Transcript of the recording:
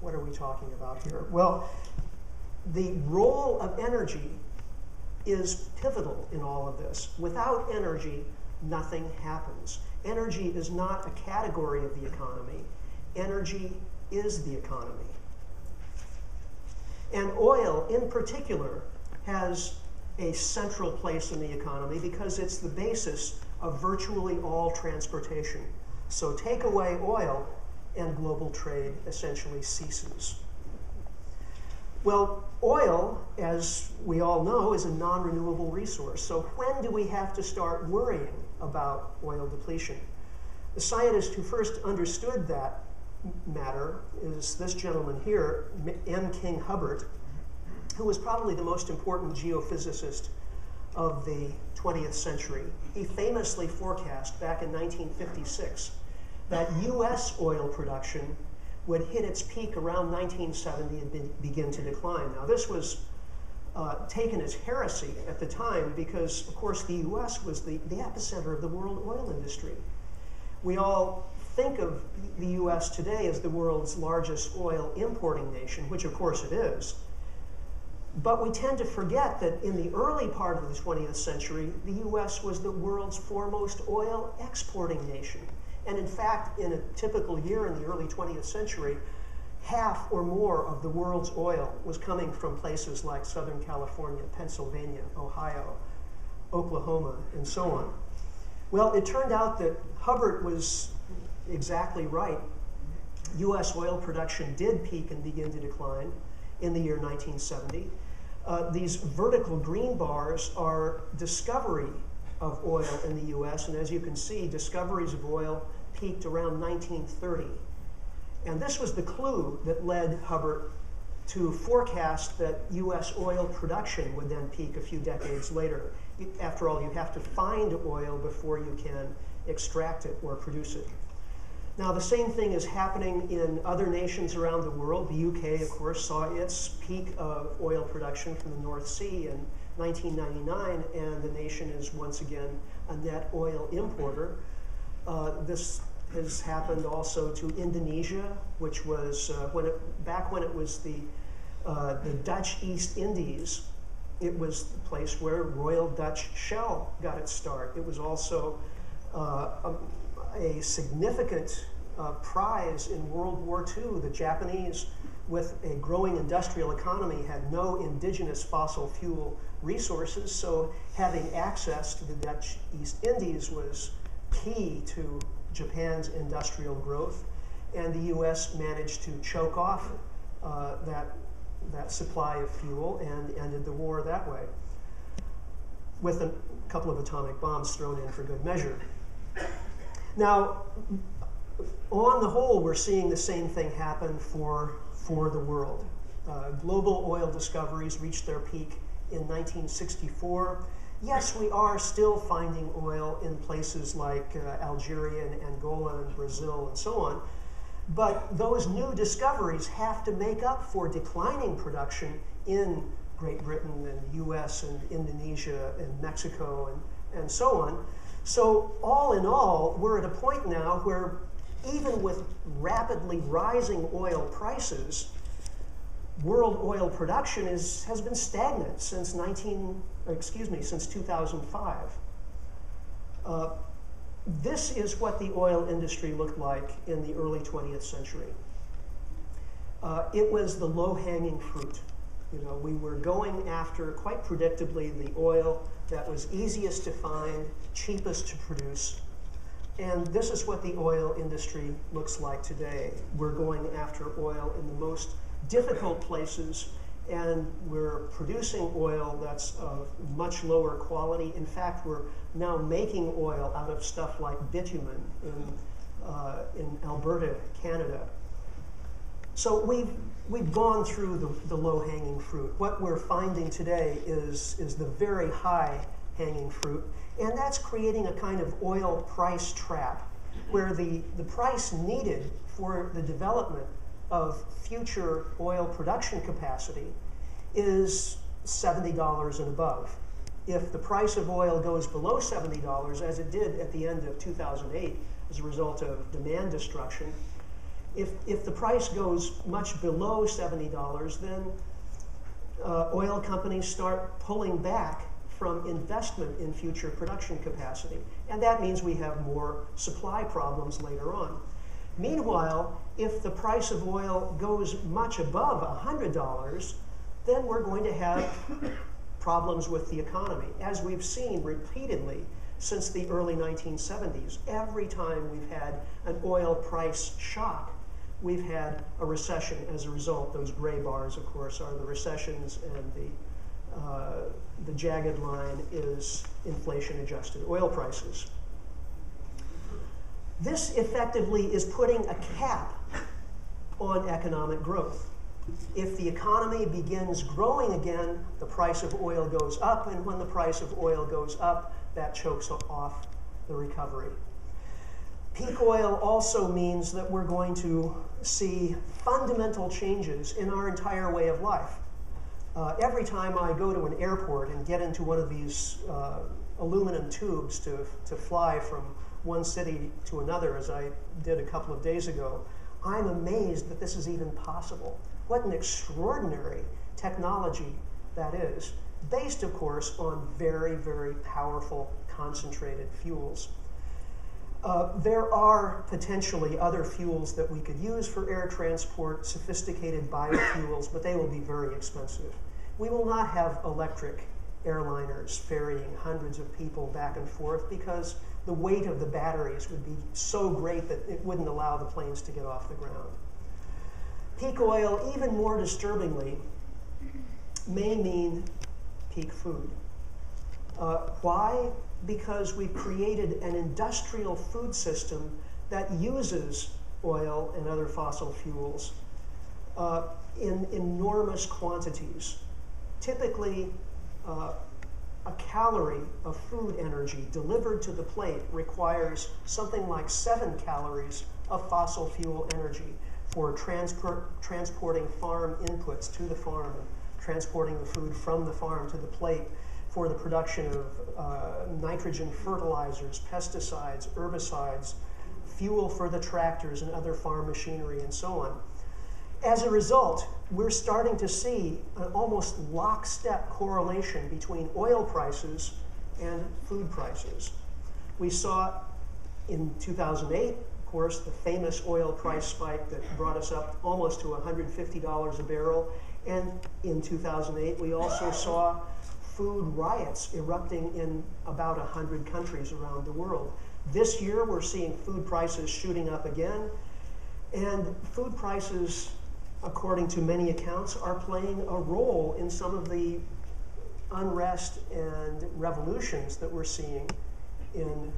what are we talking about here? Well, the role of energy is pivotal in all of this. Without energy, nothing happens. Energy is not a category of the economy. Energy is the economy. And oil, in particular, has a central place in the economy because it's the basis of virtually all transportation. So take away oil, and global trade essentially ceases. Well, oil, as we all know, is a non-renewable resource. So when do we have to start worrying about oil depletion? The scientist who first understood that matter is this gentleman here, M. King Hubbert, who was probably the most important geophysicist of the 20th century. He famously forecast back in 1956 that US oil production would hit its peak around 1970 and begin to decline. Now this was taken as heresy at the time because, of course, the US was the epicenter of the world oil industry. We all think of the US today as the world's largest oil importing nation, which of course it is. But we tend to forget that in the early part of the 20th century, the US was the world's foremost oil exporting nation. And in fact, in a typical year in the early 20th century, half or more of the world's oil was coming from places like Southern California, Pennsylvania, Ohio, Oklahoma, and so on. Well, it turned out that Hubbert was exactly right. US oil production did peak and begin to decline in the year 1970. These vertical green bars are discovery of oil in the US, and as you can see, discoveries of oil peaked around 1930. And this was the clue that led Hubbert to forecast that US oil production would then peak a few decades later. After all, you have to find oil before you can extract it or produce it. Now, the same thing is happening in other nations around the world. The UK, of course, saw its peak of oil production from the North Sea in 1999, and the nation is once again a net oil importer. This has happened also to Indonesia, which was back when it was the Dutch East Indies. It was the place where Royal Dutch Shell got its start. It was also a significant prize in World War II. The Japanese, with a growing industrial economy, had no indigenous fossil fuel resources, so having access to the Dutch East Indies was key to Japan's industrial growth, and the US managed to choke off that supply of fuel and ended the war that way, with a couple of atomic bombs thrown in for good measure. Now, on the whole, we're seeing the same thing happen for the world. Global oil discoveries reached their peak in 1964. Yes, we are still finding oil in places like Algeria and Angola and Brazil and so on, but those new discoveries have to make up for declining production in Great Britain and US and Indonesia and Mexico and so on. So all in all, we're at a point now where even with rapidly rising oil prices, world oil production has been stagnant since 2005. This is what the oil industry looked like in the early 20th century. It was the low-hanging fruit. You know, we were going after, quite predictably, the oil that was easiest to find, cheapest to produce. And this is what the oil industry looks like today. We're going after oil in the most difficult places, and we're producing oil that's of much lower quality. In fact, we're now making oil out of stuff like bitumen in Alberta, Canada. So we've gone through the low-hanging fruit. What we're finding today is the very high-hanging fruit, and that's creating a kind of oil price trap, where the price needed for the development of future oil production capacity is $70 and above. If the price of oil goes below $70, as it did at the end of 2008 as a result of demand destruction, If the price goes much below $70, then oil companies start pulling back from investment in future production capacity. And that means we have more supply problems later on. Meanwhile, if the price of oil goes much above $100, then we're going to have problems with the economy. As we've seen repeatedly since the early 1970s, every time we've had an oil price shock, we've had a recession as a result. Those gray bars, of course, are the recessions, and the jagged line is inflation-adjusted oil prices. This effectively is putting a cap on economic growth. If the economy begins growing again, the price of oil goes up, and when the price of oil goes up, that chokes off the recovery. Peak oil also means that we're going to see fundamental changes in our entire way of life. Every time I go to an airport and get into one of these aluminum tubes to fly from one city to another, as I did a couple of days ago, I'm amazed that this is even possible. What an extraordinary technology that is, based, of course, on very, very powerful concentrated fuels. There are potentially other fuels that we could use for air transport, sophisticated biofuels, but they will be very expensive. We will not have electric airliners ferrying hundreds of people back and forth because the weight of the batteries would be so great that it wouldn't allow the planes to get off the ground. Peak oil, even more disturbingly, may mean peak food. Why? Because we've created an industrial food system that uses oil and other fossil fuels in enormous quantities. Typically, a calorie of food energy delivered to the plate requires something like 7 calories of fossil fuel energy for transporting farm inputs to the farm, transporting the food from the farm to the plate, for the production of nitrogen fertilizers, pesticides, herbicides, fuel for the tractors and other farm machinery, and so on. As a result, we're starting to see an almost lockstep correlation between oil prices and food prices. We saw in 2008, of course, the famous oil price spike that brought us up almost to $150 a barrel. And in 2008, we also saw food riots erupting in about 100 countries around the world. This year, we're seeing food prices shooting up again. And food prices, according to many accounts, are playing a role in some of the unrest and revolutions that we're seeing in